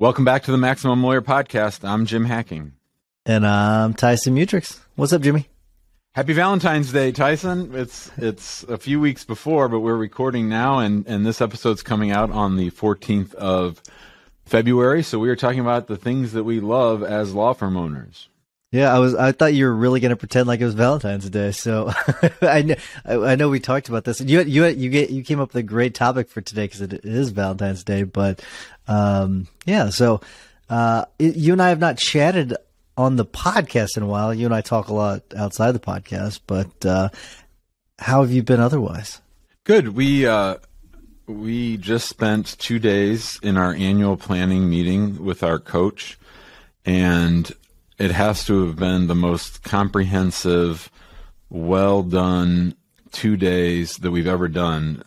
Welcome back to the Maximum Lawyer Podcast. I'm Jim Hacking. And I'm Tyson Mutrix. What's up, Jimmy? Happy Valentine's Day, Tyson. It's a few weeks before, but we're recording now, and this episode's coming out on the 14th of February. So we are talking about the things that we love as law firm owners. Yeah, I thought you were really going to pretend like it was Valentine's Day. So I know we talked about this. You came up with a great topic for today because it is Valentine's Day. But so you and I have not chatted on the podcast in a while. You and I talk a lot outside the podcast. But how have you been otherwise? Good. We just spent 2 days in our annual planning meeting with our coach, and it has to have been the most comprehensive, well done 2 days that we've ever done.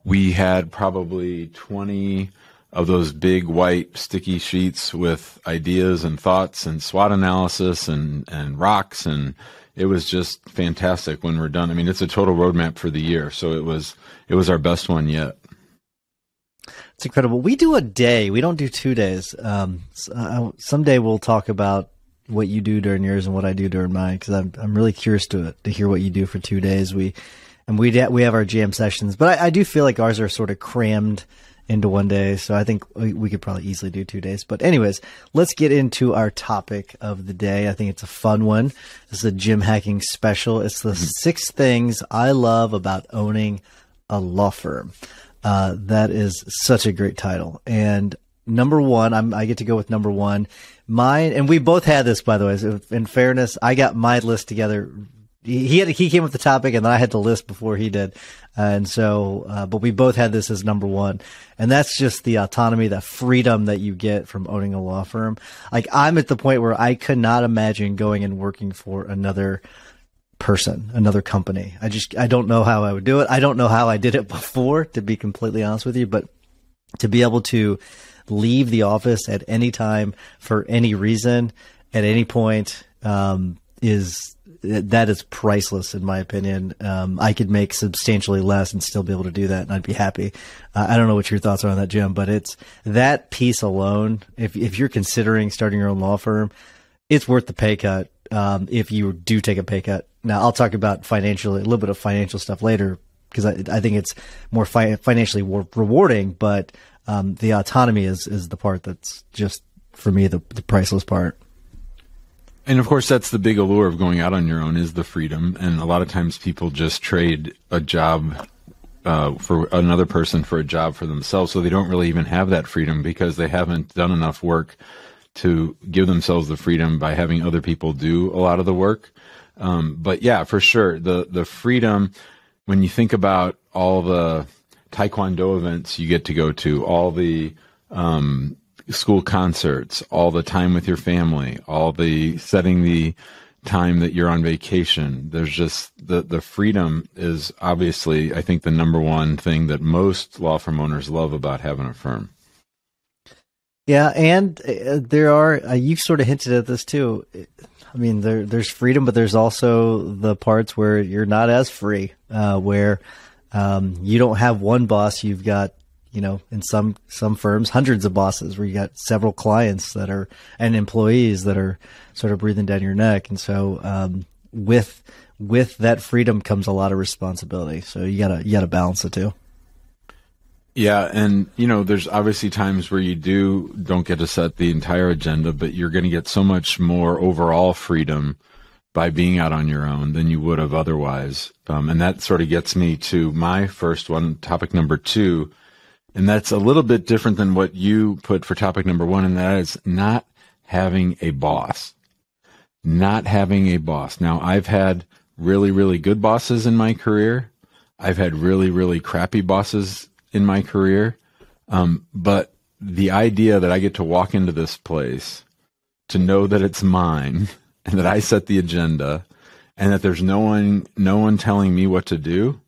We had probably 20 of those big white sticky sheets with ideas and thoughts and SWOT analysis and rocks, and it was just fantastic when we're done. I mean, it's a total roadmap for the year, so it was our best one yet. It's incredible. We do a day. We don't do 2 days. Someday we'll talk about what you do during yours and what I do during mine, because I'm really curious to hear what you do for 2 days. We have our jam sessions, but I do feel like ours are sort of crammed into 1 day. So I think we could probably easily do 2 days. But anyways, let's get into our topic of the day. I think it's a fun one. This is a Jim Hacking special. It's the 6 things I love about owning a law firm. That is such a great title. And number one, I get to go with number one. Mine, and we both had this, by the way. So in fairness, I got my list together. He came with the topic, and then I had the list before he did. And so, but we both had this as number one. And that's just the autonomy, the freedom that you get from owning a law firm. Like, I'm at the point where I could not imagine going and working for another person, another company. I don't know how I would do it. I don't know how I did it before, to be completely honest with you, but to be able to leave the office at any time for any reason at any point, is priceless in my opinion. I could make substantially less and still be able to do that, and I'd be happy. I don't know what your thoughts are on that, Jim, but it's that piece alone. If you're considering starting your own law firm, it's worth the pay cut. If you do take a pay cut. Now, I'll talk about a little bit of financial stuff later, because I think it's more financially rewarding, but the autonomy is the part that's just, for me, the priceless part. And of course, that's the big allure of going out on your own, is the freedom. And a lot of times people just trade a job for another person for a job for themselves. So they don't really even have that freedom because they haven't done enough work to give themselves the freedom by having other people do a lot of the work. But yeah, for sure, the freedom, when you think about all the Taekwondo events you get to go to, all the school concerts, all the time with your family, all the setting the time that you're on vacation, there's just the freedom is obviously, I think, the number one thing that most law firm owners love about having a firm. Yeah, and there are, you sort of hinted at this too. I mean, there's freedom, but there's also the parts where you're not as free, where you don't have one boss. You've got, in some firms, hundreds of bosses, where you got several clients and employees that are sort of breathing down your neck. And so, with that freedom comes a lot of responsibility. So you gotta balance the two. Yeah, and there's obviously times where you don't get to set the entire agenda, but you're going to get so much more overall freedom by being out on your own than you would have otherwise. And that sort of gets me to my first one, topic number 2, and that's a little bit different than what you put for topic number 1, and that is not having a boss. Not having a boss. Now, I've had really, really good bosses in my career. I've had really, really crappy bosses in my career. But the idea that I get to walk into this place, to know that it's mine and that I set the agenda and that there's no one telling me what to do,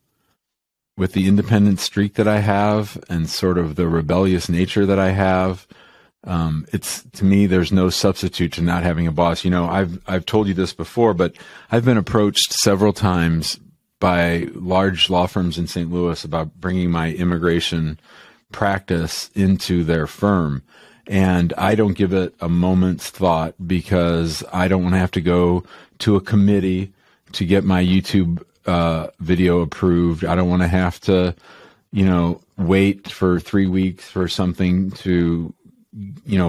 with the independent streak that I have and sort of the rebellious nature that I have, it's, to me, there's no substitute to not having a boss. I've told you this before, but I've been approached several times by large law firms in St. Louis about bringing my immigration practice into their firm. and I don't give it a moment's thought because I don't want to have to go to a committee to get my YouTube video approved. I don't want to have to, wait for 3 weeks for something to,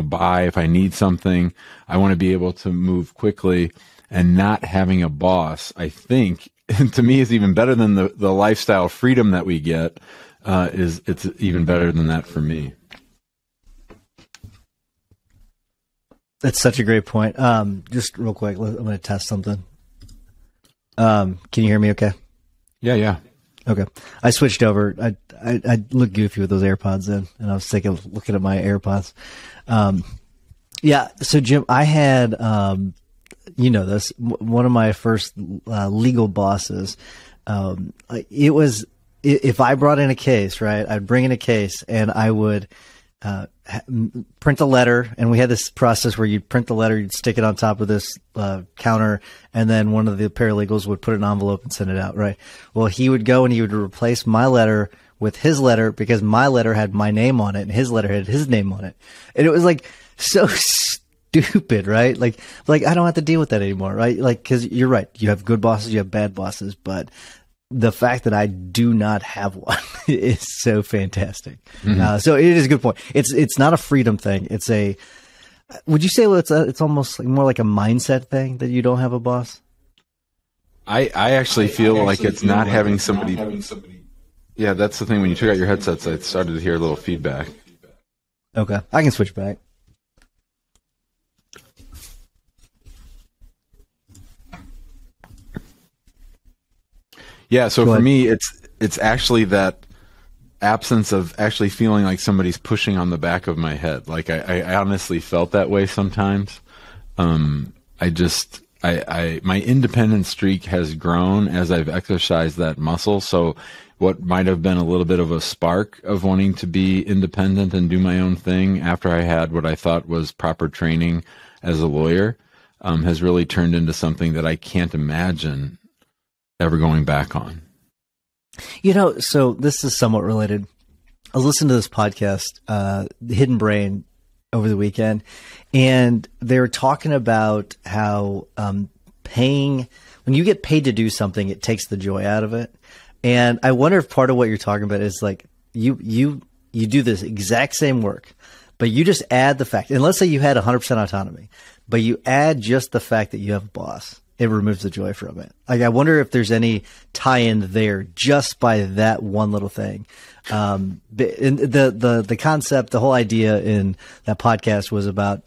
buy if I need something. I want to be able to move quickly, and not having a boss, I think, to me, is even better than the lifestyle freedom that we get. It's even better than that for me. That's such a great point. Just real quick, I'm going to test something. Can you hear me okay? Yeah. Okay. I switched over. I look goofy with those AirPods in, and I was sick of looking at my AirPods. Yeah. So Jim, I had, this, one of my first legal bosses. It was, if I brought in a case, right, I'd bring in a case and I would, print a letter, and we had this process where you'd print the letter, you'd stick it on top of this counter, and then one of the paralegals would put an envelope and send it out, right? Well, he would go and he would replace my letter with his letter because my letter had my name on it and his letter had his name on it. And it was like so stupid, right? Like I don't have to deal with that anymore, right? Like, cause you're right. You have good bosses, you have bad bosses, but the fact that I do not have one is so fantastic. Mm-hmm. So it is a good point. It's not a freedom thing. Would you say it's almost like more like a mindset thing that you don't have a boss? I actually feel like it's not having somebody. Yeah, that's the thing. When you took out your headsets, I started to hear a little feedback. Okay. I can switch back. Yeah, so for me, it's actually that absence of actually feeling like somebody's pushing on the back of my head. Like I honestly felt that way sometimes. My independent streak has grown as I've exercised that muscle. So what might have been a little bit of a spark of wanting to be independent and do my own thing after I had what I thought was proper training as a lawyer, has really turned into something that I can't imagine ever going back on. So this is somewhat related. I was listening to this podcast, Hidden Brain, over the weekend, and they were talking about how when you get paid to do something, it takes the joy out of it. And I wonder if part of what you're talking about is like you do this exact same work, but you just add the fact, and let's say you had 100% autonomy, but you add just the fact that you have a boss. It removes the joy from it. Like, I wonder if there's any tie-in there just by that one little thing. The concept, the whole idea in that podcast was about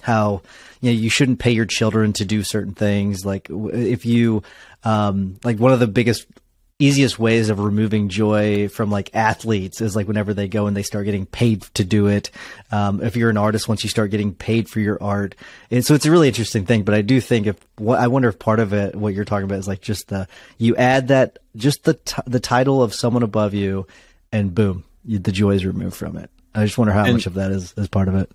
how you shouldn't pay your children to do certain things. Like if you like one of the easiest ways of removing joy from like athletes is like whenever they go and they start getting paid to do it. If you're an artist, once you start getting paid for your art. And so it's a really interesting thing, but I do think I wonder if part of it, what you're talking about is like just you add that, just the title of someone above you and boom, the joy is removed from it. I just wonder how much of that is part of it.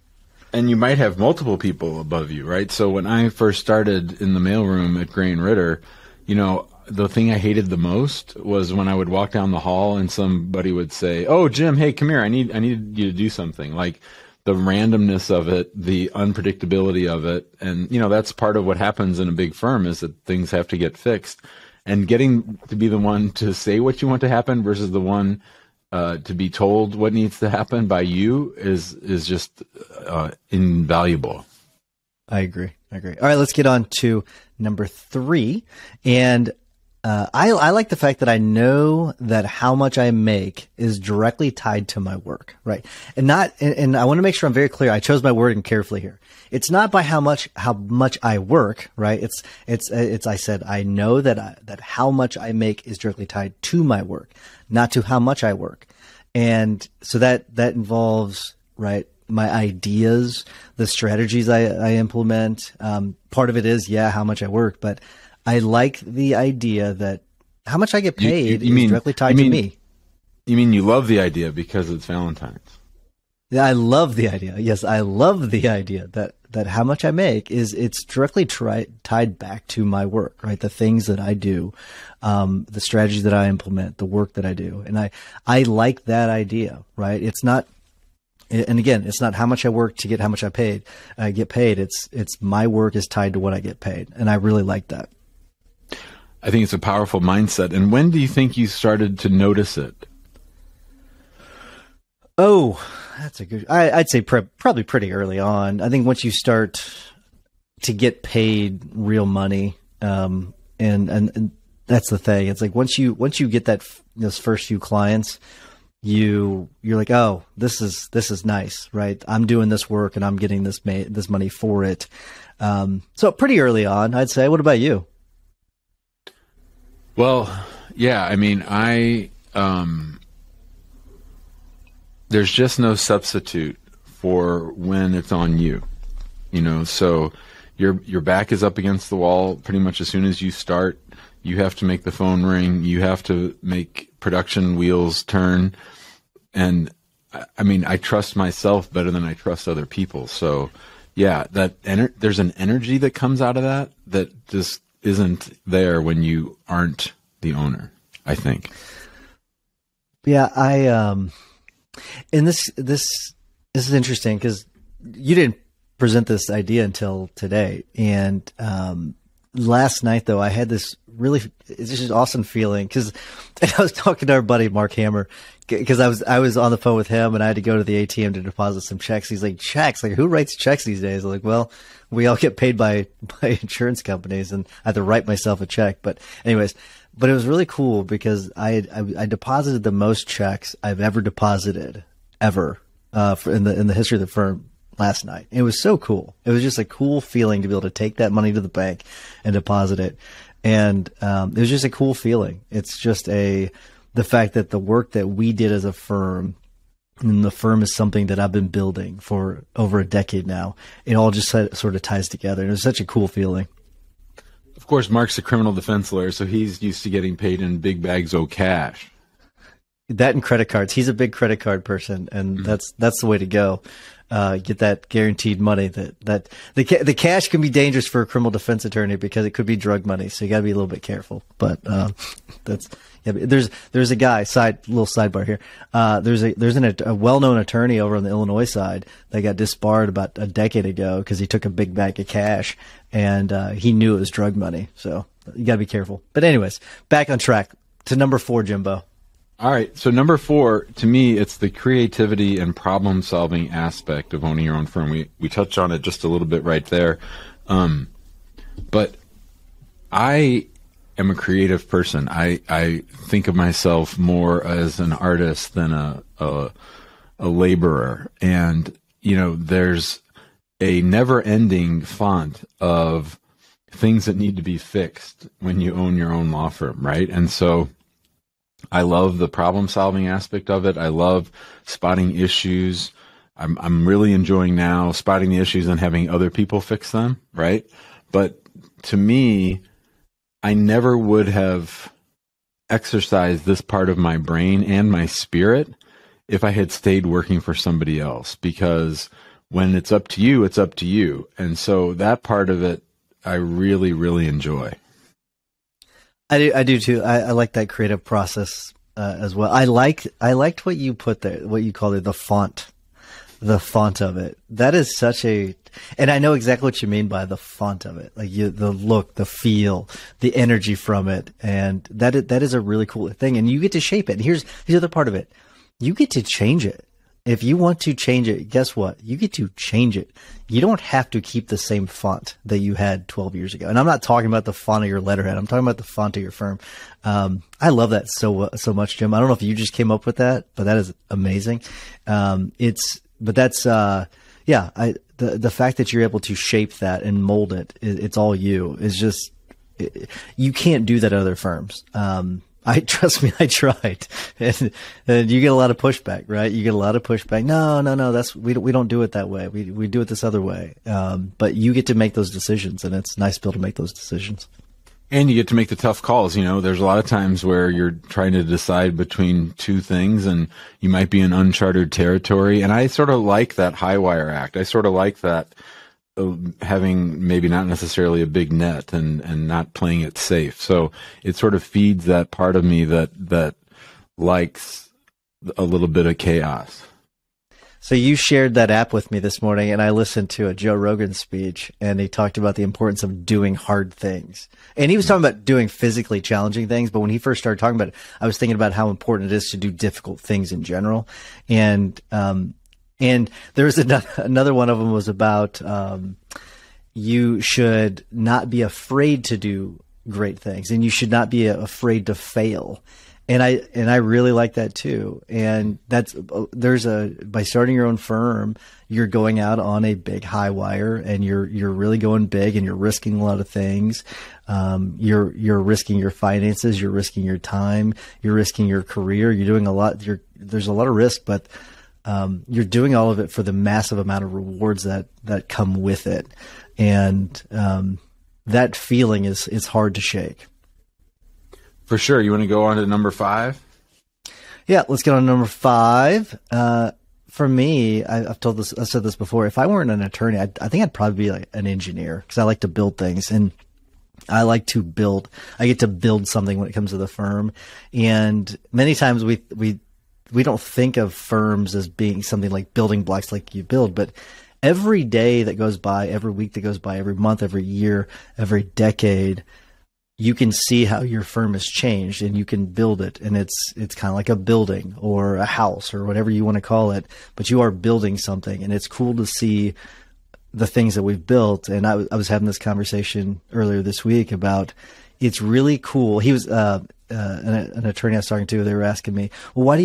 And you might have multiple people above you, right? So when I first started in the mailroom at Gray and Ritter, the thing I hated the most was when I would walk down the hall and somebody would say, "Oh, Jim, hey, come here. I need you to do something." Like the randomness of it, the unpredictability of it. And, that's part of what happens in a big firm is that things have to get fixed. And getting to be the one to say what you want to happen versus the one to be told what needs to happen by you is just invaluable. I agree. All right, let's get on to number 3. And I like the fact that I know that how much I make is directly tied to my work, right? And I want to make sure I'm very clear. I chose my wording carefully here. It's not by how much I work, right? It's I said I know that how much I make is directly tied to my work, not to how much I work. And so that involves, right, my ideas, the strategies I implement. Part of it is, how much I work, but I like the idea that how much I get paid is directly tied to me. You mean you love the idea because it's Valentine's? Yeah, I love the idea. Yes, I love the idea that how much I make it's directly tied back to my work, right? The things that I do, the strategies that I implement, the work that I do. And I like that idea, right? It's not And again, it's not how much I work to get how much I get paid. It's my work is tied to what I get paid. And I really like that. I think it's a powerful mindset. And when do you think you started to notice it? Oh, that's a good, I'd say probably pretty early on. I think once you start to get paid real money, and that's the thing. It's like once you get those first few clients, you're like, oh, this is nice, right? I'm doing this work and I'm getting this money for it. So pretty early on, I'd say. What about you? Well, yeah, I mean, there's just no substitute for when it's on you, so your back is up against the wall pretty much as soon as you start. You have to make the phone ring. You have to make production wheels turn. And I mean, I trust myself better than I trust other people. So yeah, there's an energy that comes out of that just isn't there when you aren't the owner, I think. Yeah. And this is interesting because you didn't present this idea until today. And, last night though, I had this it's just awesome feeling because I was talking to our buddy, Mark Hammer, because I was on the phone with him and I had to go to the ATM to deposit some checks. He's like, checks? Like, who writes checks these days? I'm like, well, we all get paid by insurance companies and I have to write myself a check. But anyways, it was really cool because I deposited the most checks I've ever deposited ever, in the history of the firm last night. It was so cool. It was just a cool feeling to be able to take that money to the bank and deposit it. And, it was just a cool feeling. It's just the fact that the work that we did as a firm, and the firm is something that I've been building for over a decade now. It all just sort of ties together. And it was such a cool feeling. Of course, Mark's a criminal defense lawyer, so he's used to getting paid in big bags of cash. That and credit cards. He's a big credit card person, and that's the way to go. Get that guaranteed money. That the cash can be dangerous for a criminal defense attorney because it could be drug money. So you got to be a little bit careful. But there's a guy. Little sidebar here. There's a well-known attorney over on the Illinois side that got disbarred about a decade ago because he took a big bag of cash and he knew it was drug money. So you got to be careful. But anyways, back on track to number 4, Jimbo. All right. So number 4, to me, it's the creativity and problem solving aspect of owning your own firm. We touched on it just a little bit right there. But I am a creative person. I think of myself more as an artist than a laborer. And, there's a never ending font of things that need to be fixed when you own your own law firm. Right. And so I love the problem solving aspect of it. I love spotting issues. I'm really enjoying now spotting the issues and having other people fix them, right? But to me, I never would have exercised this part of my brain and my spirit if I had stayed working for somebody else, because when it's up to you, it's up to you. And so that part of it, I really, really enjoy. I do too. I like that creative process as well. I liked what you put there, what you call it, the font of it. That is and I know exactly what you mean by the font of it, like the look, the feel, the energy from it, and that is a really cool thing. And you get to shape it. And here's the other part of it: you get to change it. If you want to change it, guess what? You get to change it. You don't have to keep the same font that you had 12 years ago. And I'm not talking about the font of your letterhead. I'm talking about the font of your firm. I love that so much, Jim. I don't know if you just came up with that, but that is amazing. The fact that you're able to shape that and mold it, it's all you. It's just, you can't do that at other firms. Trust me, I tried, and you get a lot of pushback, right? You get a lot of pushback. No, we don't do it that way. We do it this other way. But you get to make those decisions, and it's nice to be able to make those decisions. And you get to make the tough calls. There's a lot of times where you're trying to decide between two things, and you might be in uncharted territory. And I sort of like that high wire act. I sort of like that. Having maybe not necessarily a big net and not playing it safe. So it sort of feeds that part of me that likes a little bit of chaos. So you shared that app with me this morning, and I listened to a Joe Rogan speech, and he talked about the importance of doing hard things. And he was talking about doing physically challenging things, but when he first started talking about it, I was thinking about how important it is to do difficult things in general. And there was another one of them was about you should not be afraid to do great things, and you should not be afraid to fail. And I really like that too. And by starting your own firm, you're going out on a big high wire, and you're really going big, and you're risking a lot of things. You're risking your finances, you're risking your time, you're risking your career. You're doing a lot. There's a lot of risk, but you're doing all of it for the massive amount of rewards that come with it. And that feeling is hard to shake. For sure. You want to go on to number 5? Yeah, let's get on to number 5. For me, I've said this before. If I weren't an attorney, I think I'd probably be like an engineer, because I like to build things, and I like to build. I get to build something when it comes to the firm, and many times we don't think of firms as being something like building blocks like you build, but every day that goes by, every week that goes by, every month, every year, every decade, you can see how your firm has changed, and you can build it. And it's kind of like a building or a house or whatever you want to call it, but you are building something, and it's cool to see the things that we've built. And I was having this conversation earlier this week about, it's really cool. He was, an attorney I was talking to, they were asking me, well, why do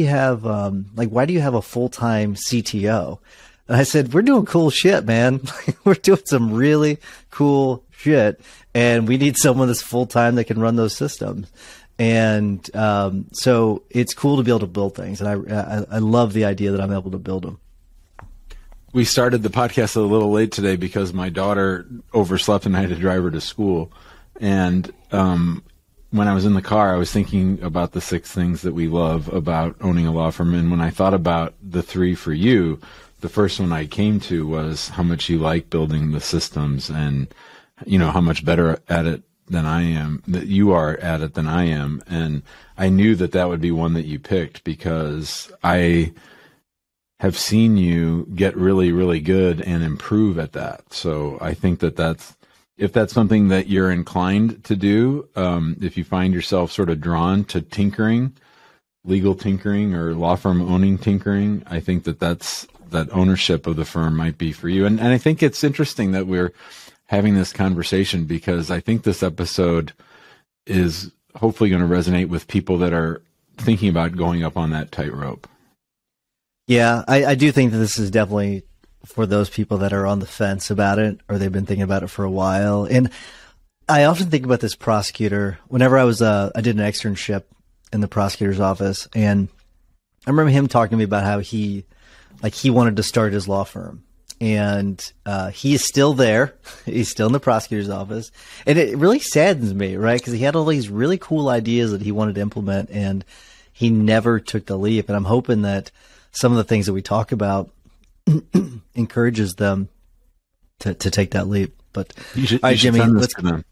you have a full-time CTO? And I said, we're doing cool shit, man. We're doing some really cool shit, and we need someone that's full-time that can run those systems. And so it's cool to be able to build things, and I love the idea that I'm able to build them. We started the podcast a little late today because my daughter overslept and I had to drive her to school. And when I was in the car, I was thinking about the 6 things that we love about owning a law firm. And when I thought about the 3 for you, the first one I came to was how much you like building the systems, and how much better at it than I am, that you are at it than I am. And I knew that would be one that you picked, because I have seen you get really, really good and improve at that. So I think if that's something that you're inclined to do, if you find yourself sort of drawn to tinkering, legal tinkering or law firm owning tinkering, I think that ownership of the firm might be for you. And I think it's interesting that we're having this conversation, because I think this episode is hopefully going to resonate with people that are thinking about going up on that tightrope. Yeah, I do think that this is definitely for those people that are on the fence about it, or they've been thinking about it for a while. And I often think about this prosecutor. Whenever I did an externship in the prosecutor's office, and I remember him talking to me about how he wanted to start his law firm, and he is still there. He's still in the prosecutor's office, and it really saddens me, right? Because he had all these really cool ideas that he wanted to implement, and he never took the leap. And I'm hoping that some of the things that we talk about encourages them to take that leap. But all right, Jimmy, let's to them.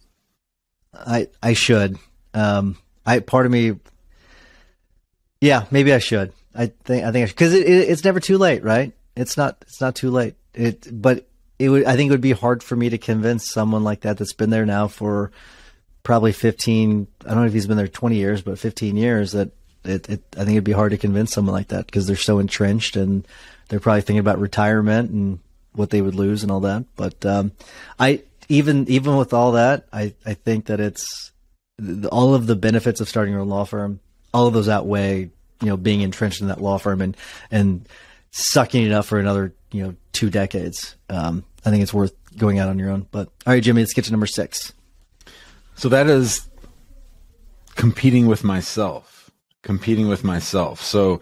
I should. Part of me, yeah, maybe I should. I think I should, because it's never too late, right? It's not too late. I think it would be hard for me to convince someone like that's been there now for probably 15. I don't know if he's been there 20 years, but 15 years. That I think it'd be hard to convince someone like that, because they're so entrenched, and they're probably thinking about retirement and what they would lose and all that. But even with all that, I think that it's all of the benefits of starting your own law firm. All of those outweigh being entrenched in that law firm and sucking it up for another 2 decades. I think it's worth going out on your own. But all right, Jimmy, let's get to number 6. So that is competing with myself. So,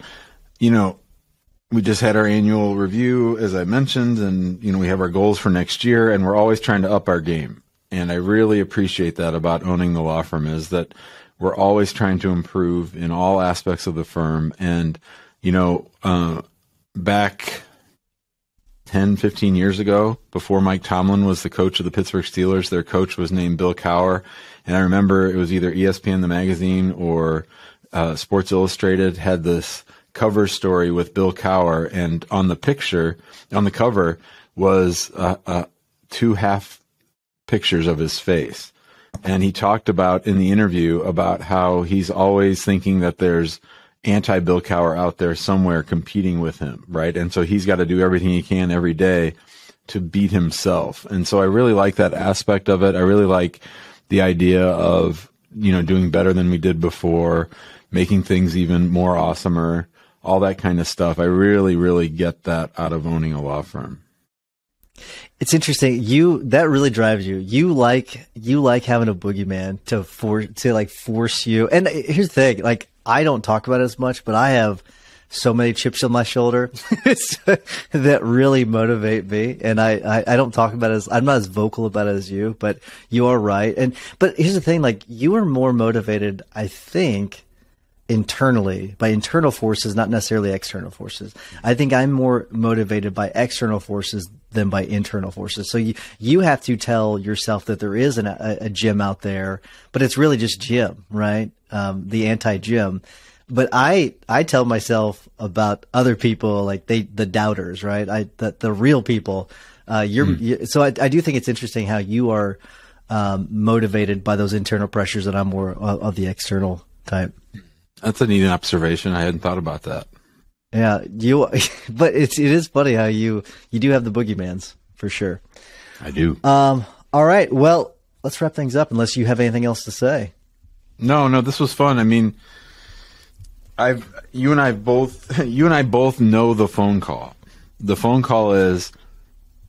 we just had our annual review, as I mentioned, and, we have our goals for next year, and we're always trying to up our game. And I really appreciate that about owning the law firm, is that we're always trying to improve in all aspects of the firm. And, back 10, 15 years ago, before Mike Tomlin was the coach of the Pittsburgh Steelers, their coach was named Bill Cowher. And I remember it was either ESPN, the magazine, or Sports Illustrated had this cover story with Bill Cower, and on the cover was two half pictures of his face. And he talked about in the interview about how he's always thinking that there's anti-Bill Cower out there somewhere competing with him, right? And so he's got to do everything he can every day to beat himself. And so I really like that aspect of it. I really like the idea of, doing better than we did before, making things even more awesomer, all that kind of stuff. I really, really get that out of owning a law firm. It's interesting. That really drives you. You like having a boogeyman to force you. And here's the thing, like, I don't talk about it as much, but I have so many chips on my shoulder that really motivate me. And I don't talk about it I'm not as vocal about it as you, but you are right. But here's the thing, like, you are more motivated, I think, internally by internal forces, not necessarily external forces. I think I'm more motivated by external forces than by internal forces. So you have to tell yourself that there is a Jim out there, but it's really just Jim, right? The anti-Jim. But I tell myself about other people, like the doubters, right? The real people. So I do think it's interesting how you are motivated by those internal pressures, and I'm more of the external type. That's a neat observation. I hadn't thought about that. Yeah, but it is funny how you do have the boogeyman's for sure. I do. All right. Well, let's wrap things up unless you have anything else to say. No, this was fun. I mean, you and I both know the phone call. The phone call is,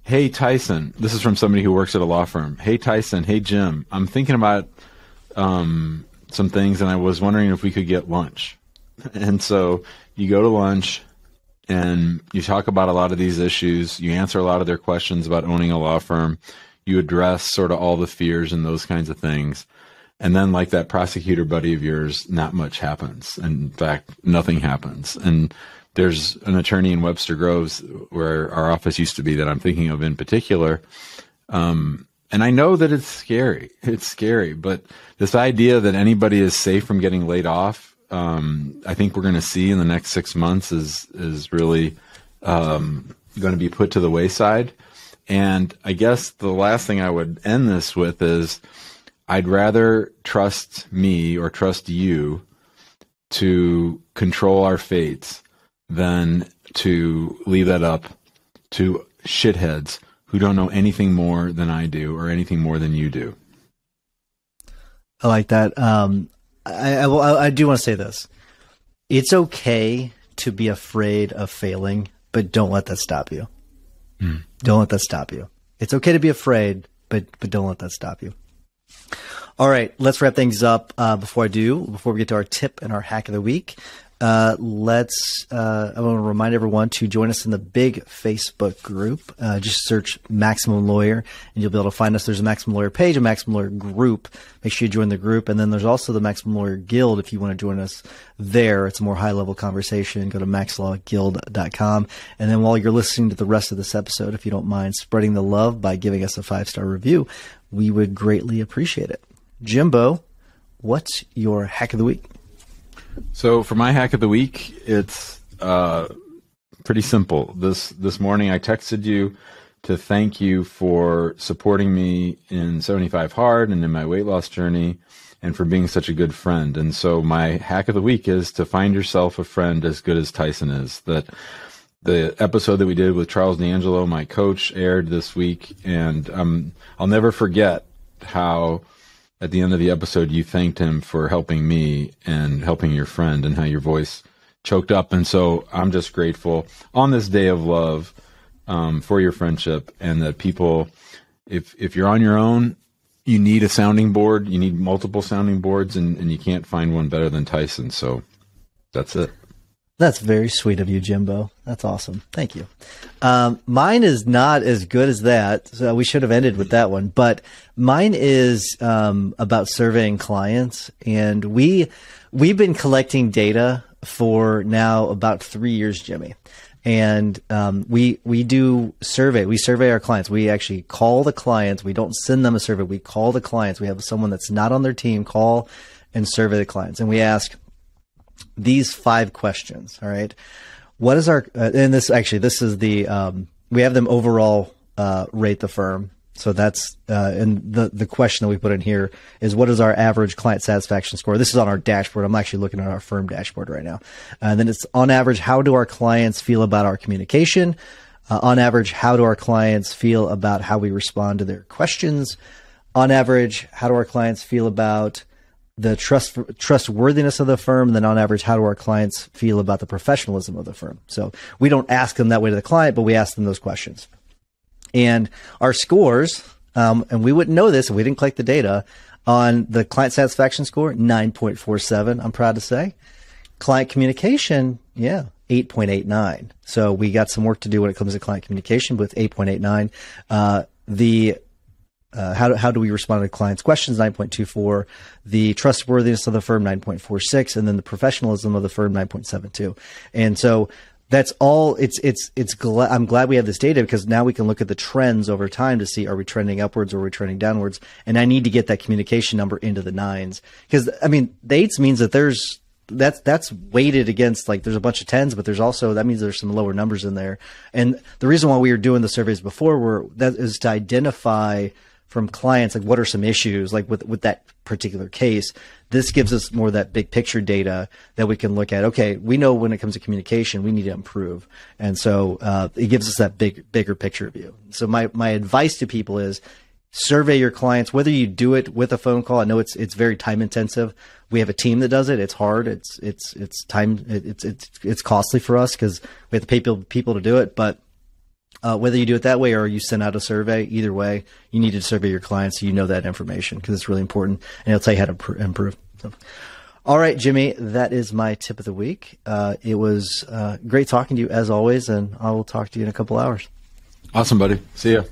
"Hey, Tyson," this is from somebody who works at a law firm. "Hey, Tyson. Hey, Jim. I'm thinking about, some things, and I was wondering if we could get lunch." And so you go to lunch and you talk about a lot of these issues. You answer a lot of their questions about owning a law firm. You address sort of all the fears and those kinds of things. And then, like that prosecutor buddy of yours, not much happens. In fact, nothing happens. And there's an attorney in Webster Groves where our office used to be that I'm thinking of in particular. And I know that it's scary. It's scary. But this idea that anybody is safe from getting laid off, I think we're going to see in the next 6 months is really going to be put to the wayside. And I guess the last thing I would end this with is I'd rather trust me or trust you to control our fates than to leave that up to shitheads who don't know anything more than I do or anything more than you do. I like that. I do want to say this. It's okay to be afraid of failing, but don't let that stop you. Don't let that stop you. It's okay to be afraid, but don't let that stop you. All right, let's wrap things up. Before we get to our tip and our hack of the week, I want to remind everyone to join us in the big Facebook group. Just search Maximum Lawyer and you'll be able to find us. There's a Maximum Lawyer page, a Maximum Lawyer group. Make sure you join the group. And then there's also the Maximum Lawyer Guild if you want to join us there. It's a more high-level conversation. Go to maxlawguild.com. And then while you're listening to the rest of this episode, if you don't mind spreading the love by giving us a 5-star review, we would greatly appreciate it. Jimbo, what's your hack of the week? So for my hack of the week, it's pretty simple. This morning I texted you to thank you for supporting me in 75 Hard and in my weight loss journey and for being such a good friend. And so my hack of the week is to find yourself a friend as good as Tyson is. That the episode that we did with Charles D'Angelo, my coach, aired this week, and I'll never forget how at the end of the episode, you thanked him for helping me and helping your friend and how your voice choked up. And so I'm just grateful on this day of love for your friendship, and that people, if you're on your own, you need a sounding board. You need multiple sounding boards, and you can't find one better than Tyson. So that's it. That's very sweet of you, Jimbo. That's awesome. Thank you. Mine is not as good as that, so we should have ended with that one. But mine is about surveying clients, and we've been collecting data for now about 3 years, Jimmy. And we do survey. We survey our clients. We actually call the clients. We don't send them a survey. We call the clients. We have someone that's not on their team call and survey the clients, and we ask, these 5 questions. All right. What is our, and this is the, we have them overall, rate the firm. So that's, and the question that we put in here is, what is our average client satisfaction score? This is on our dashboard. I'm actually looking at our firm dashboard right now. And then it's on average, how do our clients feel about our communication? On average, how do our clients feel about how we respond to their questions? On average, how do our clients feel about the trustworthiness of the firm? And then on average, how do our clients feel about the professionalism of the firm? So we don't ask them that way to the client, but we ask them those questions. And our scores, and we wouldn't know this if we didn't collect the data, on the client satisfaction score, 9.47, I'm proud to say. Client communication, 8.89. So we got some work to do when it comes to client communication with 8.89. How do we respond to clients' questions? 9.24. The trustworthiness of the firm, 9.46, and then the professionalism of the firm, 9.72. And so that's all. I'm glad we have this data, because now we can look at the trends over time to see, are we trending upwards or are we trending downwards? And I need to get that communication number into the 9s, because the 8s means that that's weighted against, like, there's a bunch of 10s, but that means there's some lower numbers in there. And the reason why we were doing the surveys before that is to identify from clients, like, what are some issues, like with that particular case. This gives us more of that big picture data that we can look at. Okay, we know when it comes to communication, we need to improve. And so it gives us that bigger picture view. So my advice to people is, survey your clients, whether you do it with a phone call. I know it's very time intensive. We have a team that does it. It's hard. It's time. It's costly for us because we have to pay people to do it. But whether you do it that way or you send out a survey, either way, you need to survey your clients so you know that information, because it's really important, and it'll tell you how to improve. So, all right, Jimmy, that is my tip of the week. It was great talking to you as always, and I will talk to you in a couple hours. Awesome, buddy. See ya.